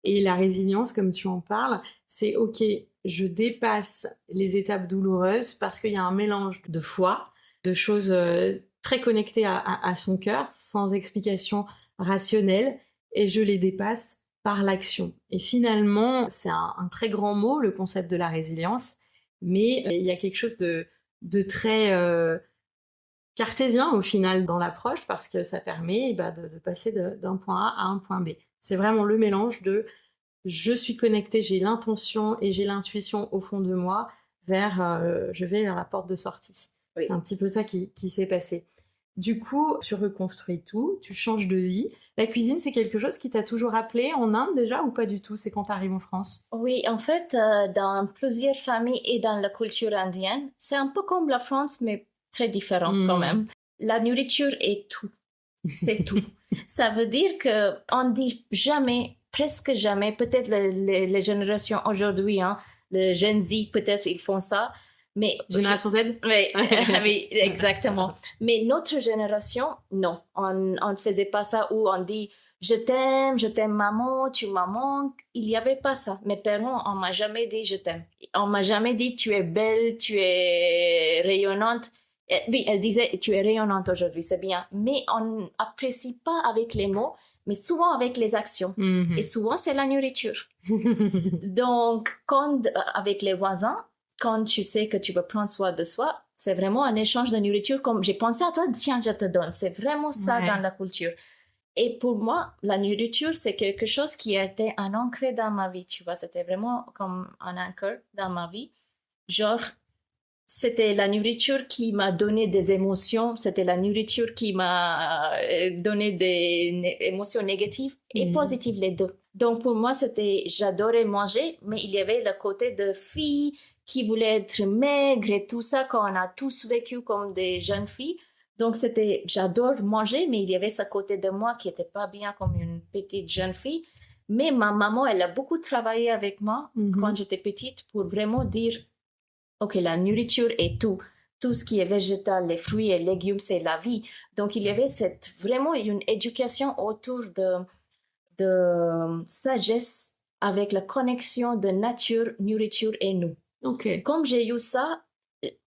S1: Et la résilience, comme tu en parles, c'est OK, je dépasse les étapes douloureuses parce qu'il y a un mélange de foi, de choses très connectées à son cœur, sans explication rationnelle, et je les dépasse par l'action. Et finalement, c'est un très grand mot, le concept de la résilience, mais il y a quelque chose de très cartésien au final dans l'approche, parce que ça permet de passer d'un point A à un point B. C'est vraiment le mélange de je suis connectée, j'ai l'intention et j'ai l'intuition au fond de moi vers je vais vers la porte de sortie. Oui. C'est un petit peu ça qui s'est passé. Du coup, tu reconstruis tout, tu changes de vie. La cuisine, c'est quelque chose qui t'a toujours appelé en Inde déjà ou pas du tout? C'est quand tu arrives en France?
S2: Oui, en fait, dans plusieurs familles et dans la culture indienne, c'est un peu comme la France, mais très différent quand même. La nourriture est tout. C'est tout. Ça veut dire que on dit jamais, presque jamais, peut-être les générations aujourd'hui, hein, le Gen Z, peut-être ils font ça, mais
S1: Génération Z?
S2: Oui, oui, exactement. Mais notre génération, non, on ne faisait pas ça où on dit je t'aime maman, tu m'as manqué. Il n'y avait pas ça. Mes parents, on m'a jamais dit je t'aime. On m'a jamais dit tu es belle, tu es rayonnante. Oui, elle disait tu es rayonnante aujourd'hui, c'est bien. Mais on n'apprécie pas avec les mots, mais souvent avec les actions. Et souvent, c'est la nourriture. Donc, avec les voisins, quand tu sais que tu veux prendre soin de soi, c'est vraiment un échange de nourriture. Comme j'ai pensé à toi, tiens, je te donne. C'est vraiment ça dans la culture. Et pour moi, la nourriture, c'est quelque chose qui a été un ancré dans ma vie, tu vois. C'était vraiment comme un anchor dans ma vie. Genre, c'était la nourriture qui m'a donné des émotions. C'était la nourriture qui m'a donné des émotions négatives et positives, les deux. Donc, pour moi, j'adorais manger, mais il y avait le côté de fille qui voulait être maigre et tout ça, qu'on a tous vécu comme des jeunes filles. Donc, j'adore manger, mais il y avait ce côté de moi qui était pas bien comme une petite jeune fille. Mais ma maman, elle a beaucoup travaillé avec moi quand j'étais petite pour vraiment dire, OK, la nourriture est tout. Tout ce qui est végétal, les fruits et légumes, c'est la vie. Donc, il y avait vraiment une éducation autour de sagesse avec la connexion de nature, nourriture et nous.
S1: Okay.
S2: Comme j'ai eu ça,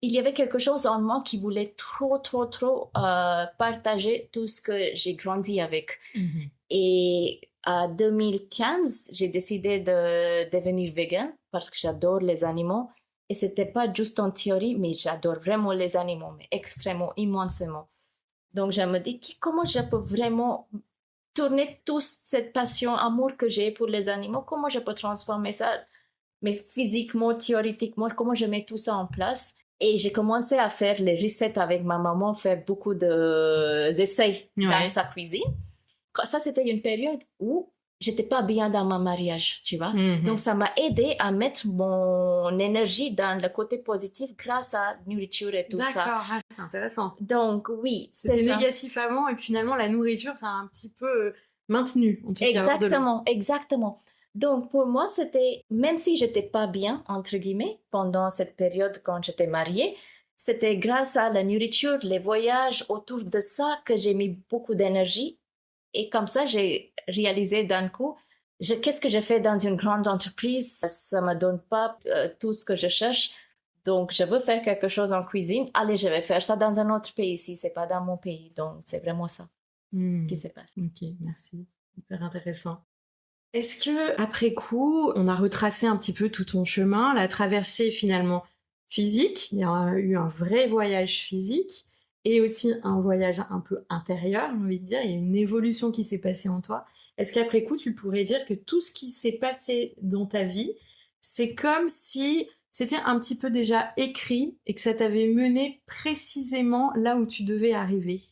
S2: il y avait quelque chose en moi qui voulait trop partager tout ce que j'ai grandi avec. Et en 2015, j'ai décidé de devenir végane parce que j'adore les animaux. Et c'était pas juste en théorie, mais j'adore vraiment les animaux, mais extrêmement, immensément. Donc, je me dis, comment je peux vraiment tourner toute cette passion, amour que j'ai pour les animaux, comment je peux transformer ça, mais physiquement, théoriquement, comment je mets tout ça en place. Et j'ai commencé à faire les recettes avec ma maman, faire beaucoup d'essais dans sa cuisine. Ça, c'était une période où j'étais pas bien dans mon mariage, tu vois. Donc, ça m'a aidé à mettre mon énergie dans le côté positif grâce à la nourriture et tout ça.
S1: D'accord, c'est intéressant.
S2: Donc, oui, c'est ça.
S1: C'était négatif avant et puis finalement, la nourriture, ça a un petit peu maintenu. En tout
S2: cas, exactement. Donc, pour moi, c'était, même si j'étais pas bien, entre guillemets, pendant cette période quand j'étais mariée, c'était grâce à la nourriture, les voyages autour de ça que j'ai mis beaucoup d'énergie. Et comme ça, j'ai réalisé d'un coup, qu'est-ce que j'ai fait dans une grande entreprise? Ça me donne pas tout ce que je cherche. Donc, je veux faire quelque chose en cuisine. Allez, je vais faire ça dans un autre pays si c'est pas dans mon pays. Donc, c'est vraiment ça qui s'est passé.
S1: Ok, merci. Hyper intéressant. Est-ce que, après coup, on a retracé un petit peu tout ton chemin, la traversée finalement physique, il y a eu un vrai voyage physique, et aussi un voyage un peu intérieur, j'ai envie de dire, il y a une évolution qui s'est passée en toi. est-ce qu'après coup, tu pourrais dire que tout ce qui s'est passé dans ta vie, c'est comme si c'était un petit peu déjà écrit et que ça t'avait mené précisément là où tu devais arriver?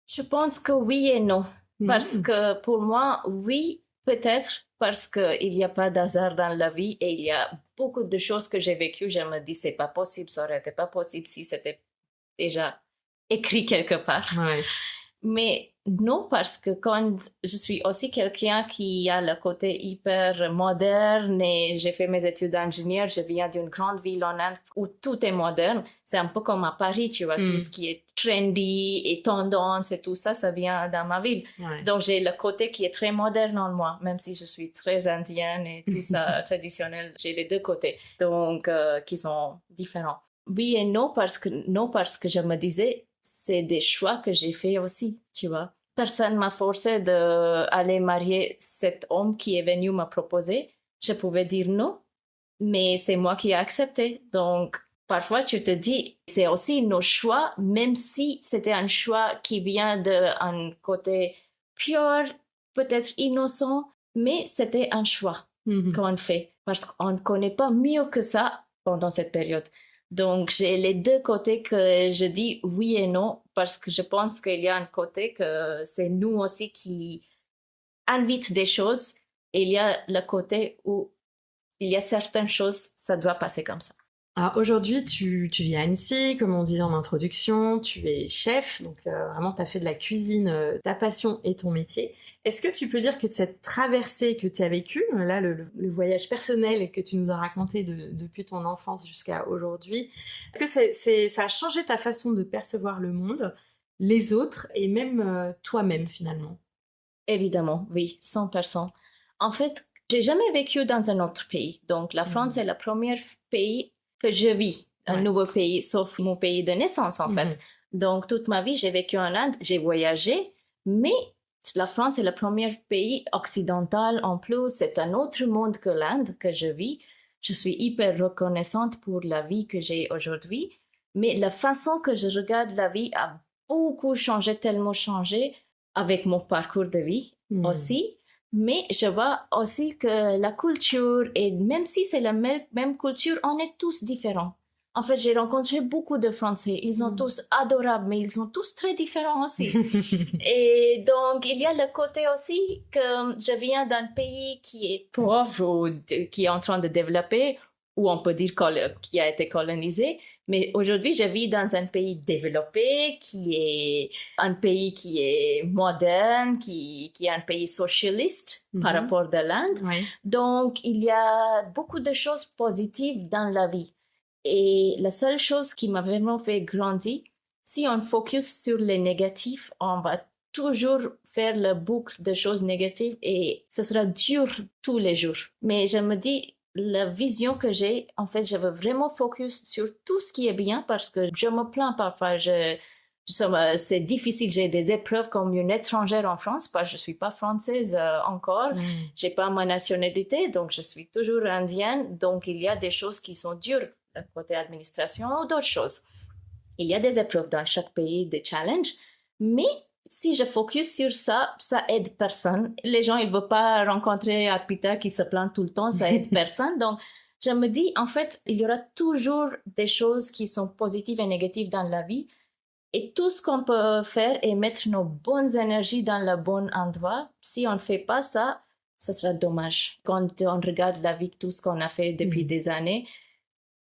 S2: Je pense que oui et non. Parce
S1: Mhm.
S2: que pour moi, oui, peut-être parce qu'il n'y a pas d'hasard dans la vie et il y a beaucoup de choses que j'ai vécues. Je me dis, c'est pas possible, ça aurait été pas possible si c'était déjà écrit quelque part.
S1: Ouais.
S2: Mais non, parce que quand je suis aussi quelqu'un qui a le côté hyper moderne et j'ai fait mes études d'ingénieur, je viens d'une grande ville en Inde où tout est moderne. C'est un peu comme à Paris, tu vois, tout ce qui est trendy et tendance et tout ça, ça vient dans ma ville.
S1: Ouais.
S2: Donc j'ai le côté qui est très moderne en moi, même si je suis très indienne et tout ça traditionnel, j'ai les deux côtés, donc qui sont différents. Oui et non parce que je me disais, c'est des choix que j'ai fait aussi, tu vois. Personne m'a forcé d'aller marier cet homme qui est venu me proposer. Je pouvais dire non, mais c'est moi qui ai accepté. Donc, parfois, tu te dis, c'est aussi nos choix, même si c'était un choix qui vient d'un côté pur, peut-être innocent, mais c'était un choix qu'on fait parce qu'on ne connaît pas mieux que ça pendant cette période. Donc, j'ai les deux côtés que je dis oui et non parce que je pense qu'il y a un côté que c'est nous aussi qui invite des choses et il y a le côté où il y a certaines choses, ça doit passer comme ça.
S1: Alors aujourd'hui, tu vis à Annecy, comme on disait en introduction, tu es chef, donc vraiment tu as fait de la cuisine ta passion et ton métier. Est-ce que tu peux dire que cette traversée que tu as vécue, là le voyage personnel que tu nous as raconté depuis ton enfance jusqu'à aujourd'hui, est-ce que ça a changé ta façon de percevoir le monde, les autres et même toi-même finalement?
S2: Évidemment, oui, 100%. En fait, j'ai jamais vécu dans un autre pays. Donc, la France est le premier pays que je vis, un nouveau pays, sauf mon pays de naissance, en fait. Donc, toute ma vie, j'ai vécu en Inde, j'ai voyagé, mais la France est le premier pays occidental en plus. C'est un autre monde que l'Inde que je vis. Je suis hyper reconnaissante pour la vie que j'ai aujourd'hui, mais la façon que je regarde la vie a beaucoup changé, tellement changé avec mon parcours de vie aussi. Mais je vois aussi que la culture, et même si c'est la même culture, on est tous différents. En fait, j'ai rencontré beaucoup de Français. Ils sont tous adorables, mais ils sont tous très différents aussi. Et donc, il y a le côté aussi que je viens d'un pays qui est pauvre ou qui est en train de développer, ou on peut dire qui a été colonisé. Mais aujourd'hui, je vis dans un pays développé, qui est un pays qui est moderne, qui est un pays socialiste par rapport à l'Inde.
S1: Oui.
S2: Donc, il y a beaucoup de choses positives dans la vie. Et la seule chose qui m'a vraiment fait grandir, si on focus sur les négatifs, on va toujours faire la boucle de choses négatives et ce sera dur tous les jours. Mais je me dis, la vision que j'ai, en fait, je veux vraiment focus sur tout ce qui est bien parce que je me plains parfois. C'est difficile, j'ai des épreuves comme une étrangère en France parce que je suis pas française encore. J'ai pas ma nationalité, donc je suis toujours indienne. Donc il y a des choses qui sont dures côté administration ou d'autres choses. Il y a des épreuves dans chaque pays, des challenges, mais si je focus sur ça, ça aide personne. Les gens, ils ne veulent pas rencontrer Arpita qui se plaint tout le temps, ça aide personne. Donc, je me dis, en fait, il y aura toujours des choses qui sont positives et négatives dans la vie. Et tout ce qu'on peut faire est mettre nos bonnes énergies dans le bon endroit. Si on ne fait pas ça, ce sera dommage. Quand on regarde la vie, tout ce qu'on a fait depuis des années,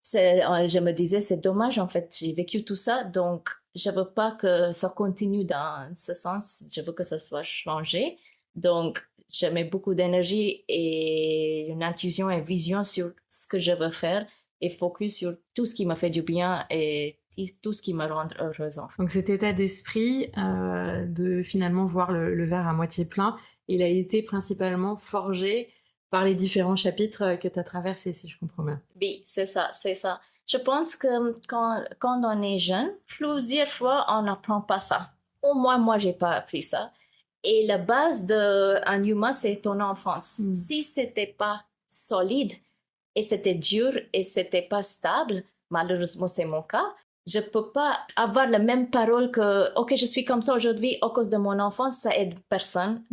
S2: je me disais, c'est dommage, en fait, j'ai vécu tout ça, donc je veux pas que ça continue dans ce sens, je veux que ça soit changé. Donc, je mets beaucoup d'énergie et une intuition et vision sur ce que je veux faire et focus sur tout ce qui m'a fait du bien et tout ce qui me rend heureuse. En fait.
S1: Donc cet état d'esprit de finalement voir le verre à moitié plein, il a été principalement forgé par les différents chapitres que tu as traversés, si je comprends bien.
S2: Oui, c'est ça, c'est ça. Je pense que quand on est jeune, plusieurs fois, on n'apprend pas ça. Au moins, moi, j'ai pas appris ça. Et la base d'un humain, c'est ton enfance. Si c'était pas solide et c'était dur et c'était pas stable, malheureusement, c'est mon cas, Je peux pas avoir la même parole que ok, je suis comme ça aujourd'hui à cause de mon enfance, ça aide personne,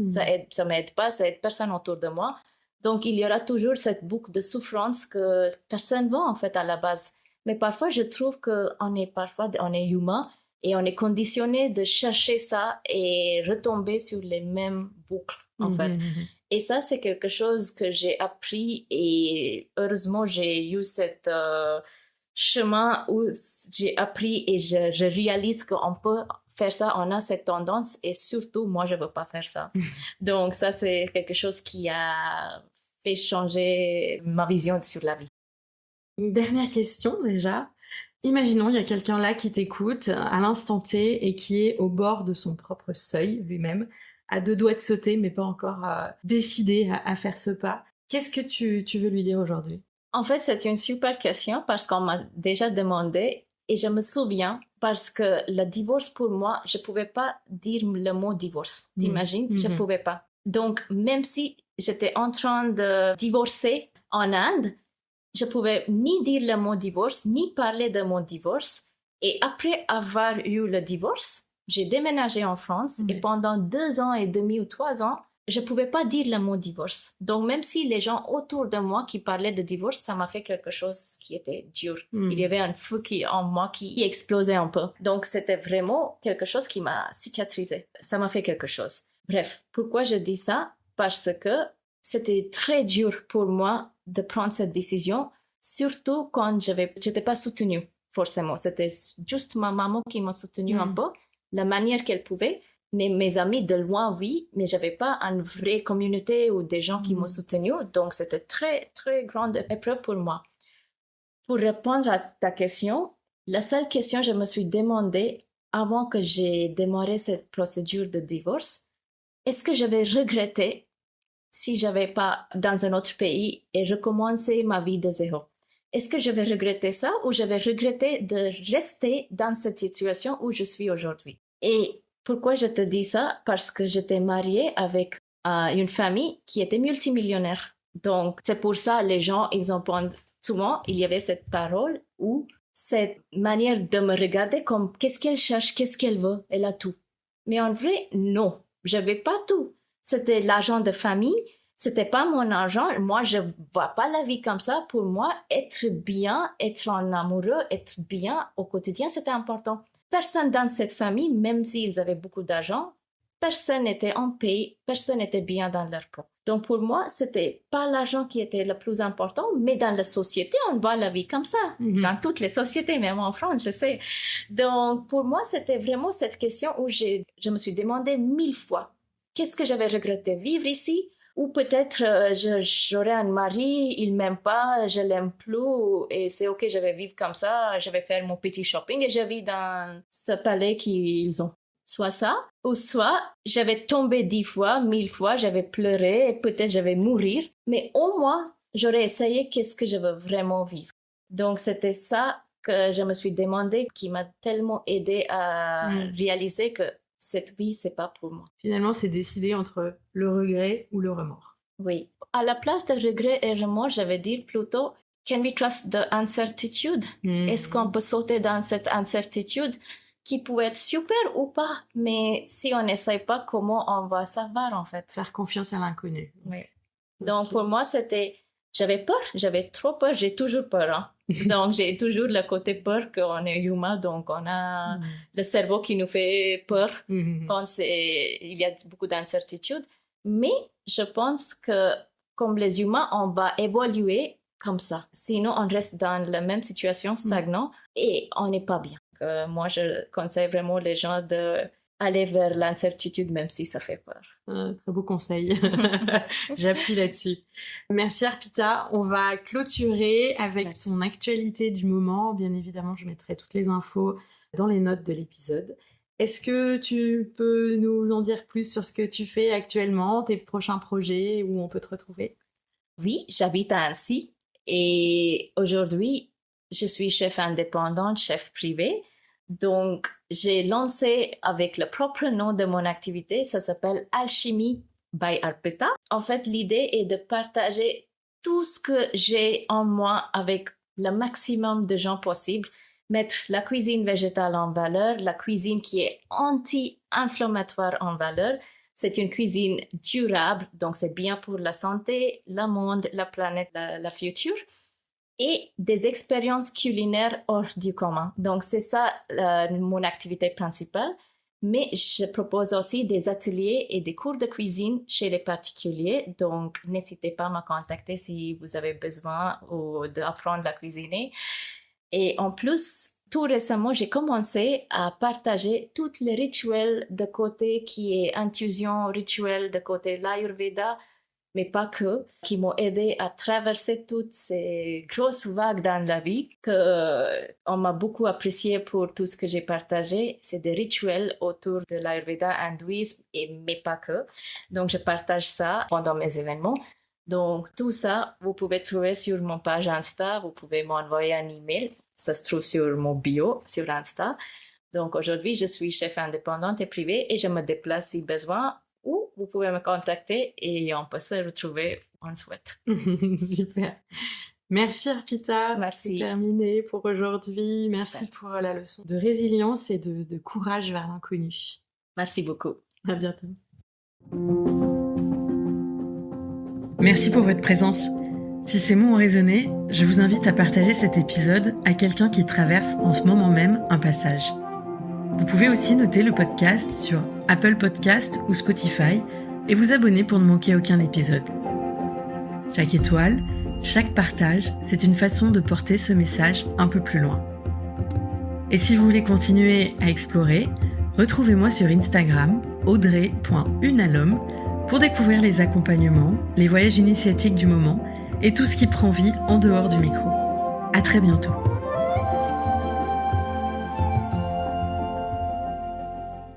S2: ça m'aide pas, ça aide personne autour de moi. Donc il y aura toujours cette boucle de souffrance que personne veut en fait à la base. Mais parfois je trouve que on est humain et on est conditionné de chercher ça et retomber sur les mêmes boucles en fait. Et ça c'est quelque chose que j'ai appris et heureusement j'ai eu cette chemin où j'ai appris et je réalise qu'on peut faire ça, on a cette tendance et surtout moi je veux pas faire ça. Donc ça c'est quelque chose qui a fait changer ma vision sur la vie.
S1: Une dernière question déjà. Imaginons, il y a quelqu'un là qui t'écoute à l'instant T et qui est au bord de son propre seuil lui-même, à deux doigts de sauter mais pas encore décidé à faire ce pas. Qu'est-ce que tu veux lui dire aujourd'hui?
S2: En fait, c'est une super question parce qu'on m'a déjà demandé et je me souviens parce que le divorce pour moi, je pouvais pas dire le mot divorce. T'imagines? Je pouvais pas. Donc, même si j'étais en train de divorcer en Inde, je pouvais ni dire le mot divorce, ni parler de mon divorce. Et après avoir eu le divorce, j'ai déménagé en France et pendant 2 ans et demi ou 3 ans, je pouvais pas dire le mot divorce. Donc, même si les gens autour de moi qui parlaient de divorce, ça m'a fait quelque chose qui était dur. Il y avait un feu en moi qui explosait un peu. Donc, c'était vraiment quelque chose qui m'a cicatrisé. Ça m'a fait quelque chose. Bref, pourquoi je dis ça? Parce que c'était très dur pour moi de prendre cette décision, surtout quand j'étais pas soutenue, forcément. C'était juste ma maman qui m'a soutenue un peu, la manière qu'elle pouvait. Mais mes amis de loin, oui, mais j'avais pas une vraie communauté ou des gens qui m'ont soutenue. Donc, c'était très, très grande épreuve pour moi. Pour répondre à ta question, la seule question que je me suis demandé avant que j'ai démarré cette procédure de divorce, est-ce que je vais regretter si j'avais pas dans un autre pays et recommencer ma vie de zéro? Est-ce que je vais regretter ça ou je vais regretter de rester dans cette situation où je suis aujourd'hui? Et pourquoi je te dis ça? Parce que j'étais mariée avec une famille qui était multimillionnaire. Donc, c'est pour ça les gens, ils en pensent souvent, il y avait cette parole ou cette manière de me regarder comme qu'est-ce qu'elle cherche, qu'est-ce qu'elle veut, elle a tout. Mais en vrai, non, j'avais pas tout. C'était l'argent de famille, c'était pas mon argent. Moi, je vois pas la vie comme ça. Pour moi, être bien, être en amoureux, être bien au quotidien, c'était important. Personne dans cette famille, même s'ils avaient beaucoup d'argent, personne n'était en paix, personne n'était bien dans leur peau. Donc pour moi, c'était pas l'argent qui était le plus important, mais dans la société, on voit la vie comme ça. Dans toutes les sociétés, même en France, je sais. Donc pour moi, c'était vraiment cette question où je me suis demandé 1000 fois, qu'est-ce que j'avais regretté? Vivre ici? Ou peut-être j'aurais un mari, il m'aime pas, je l'aime plus et c'est ok, je vais vivre comme ça, je vais faire mon petit shopping et je vis dans ce palais qu'ils ont. Soit ça, ou soit j'avais tombé 10 fois, 1000 fois, j'avais pleuré et peut-être je vais mourir, mais au moins j'aurais essayé qu'est-ce que je veux vraiment vivre. Donc c'était ça que je me suis demandé qui m'a tellement aidé à réaliser que cette vie, c'est pas pour moi.
S1: Finalement, c'est décider entre le regret ou le remords.
S2: Oui. À la place de regret et remords, je vais dire plutôt, can we trust the uncertitude? Est-ce qu'on peut sauter dans cette incertitude qui peut être super ou pas? Mais si on n'essaye pas, comment on va savoir en fait?
S1: Faire confiance à l'inconnu.
S2: Oui. Donc pour moi, j'avais peur, j'avais trop peur, j'ai toujours peur. Hein. Donc j'ai toujours le côté peur qu'on est humain, donc on a le cerveau qui nous fait peur quand il y a beaucoup d'incertitudes. Mais je pense que comme les humains, on va évoluer comme ça. Sinon, on reste dans la même situation stagnante et on n'est pas bien. Moi, je conseille vraiment les gens d'aller vers l'incertitude, même si ça fait peur.
S1: Très beau conseil. J'appuie là-dessus. Merci Arpita. On va clôturer avec ton actualité du moment. Bien évidemment, je mettrai toutes les infos dans les notes de l'épisode. Est-ce que tu peux nous en dire plus sur ce que tu fais actuellement, tes prochains projets, où on peut te retrouver?
S2: Oui, j'habite à Annecy et aujourd'hui, je suis chef indépendante, chef privé. Donc, j'ai lancé avec le propre nom de mon activité, ça s'appelle Alchimie by Arpita. En fait, l'idée est de partager tout ce que j'ai en moi avec le maximum de gens possible, mettre la cuisine végétale en valeur, la cuisine qui est anti-inflammatoire en valeur. C'est une cuisine durable, donc c'est bien pour la santé, le monde, la planète, la future. Et des expériences culinaires hors du commun. Donc, c'est ça mon activité principale. Mais je propose aussi des ateliers et des cours de cuisine chez les particuliers. Donc, n'hésitez pas à me contacter si vous avez besoin d'apprendre à cuisiner. Et en plus, tout récemment, j'ai commencé à partager tous les rituels de côté qui est intuition, rituel de côté l'Ayurveda, mais pas que, qui m'ont aidé à traverser toutes ces grosses vagues dans la vie, qu'on m'a beaucoup apprécié pour tout ce que j'ai partagé. C'est des rituels autour de l'Ayurveda, hindouisme, mais pas que. Donc, je partage ça pendant mes événements. Donc, tout ça, vous pouvez trouver sur mon page Insta. Vous pouvez m'envoyer un email. Ça se trouve sur mon bio, sur Insta. Donc, aujourd'hui, je suis chef indépendante et privée et je me déplace si besoin. Ou vous pouvez me contacter et on peut se retrouver où on souhaite.
S1: Super. Merci Arpita.
S2: Merci.
S1: C'est terminé pour aujourd'hui. Merci pour la leçon de résilience et de courage vers l'inconnu.
S2: Merci beaucoup.
S1: À bientôt. Merci pour votre présence. Si ces mots ont résonné, je vous invite à partager cet épisode à quelqu'un qui traverse en ce moment même un passage. Vous pouvez aussi noter le podcast sur Apple Podcast ou Spotify et vous abonner pour ne manquer aucun épisode. Chaque étoile, chaque partage, c'est une façon de porter ce message un peu plus loin. Et si vous voulez continuer à explorer, retrouvez-moi sur Instagram, audrey.unalhomme, pour découvrir les accompagnements, les voyages initiatiques du moment et tout ce qui prend vie en dehors du micro. À très bientôt.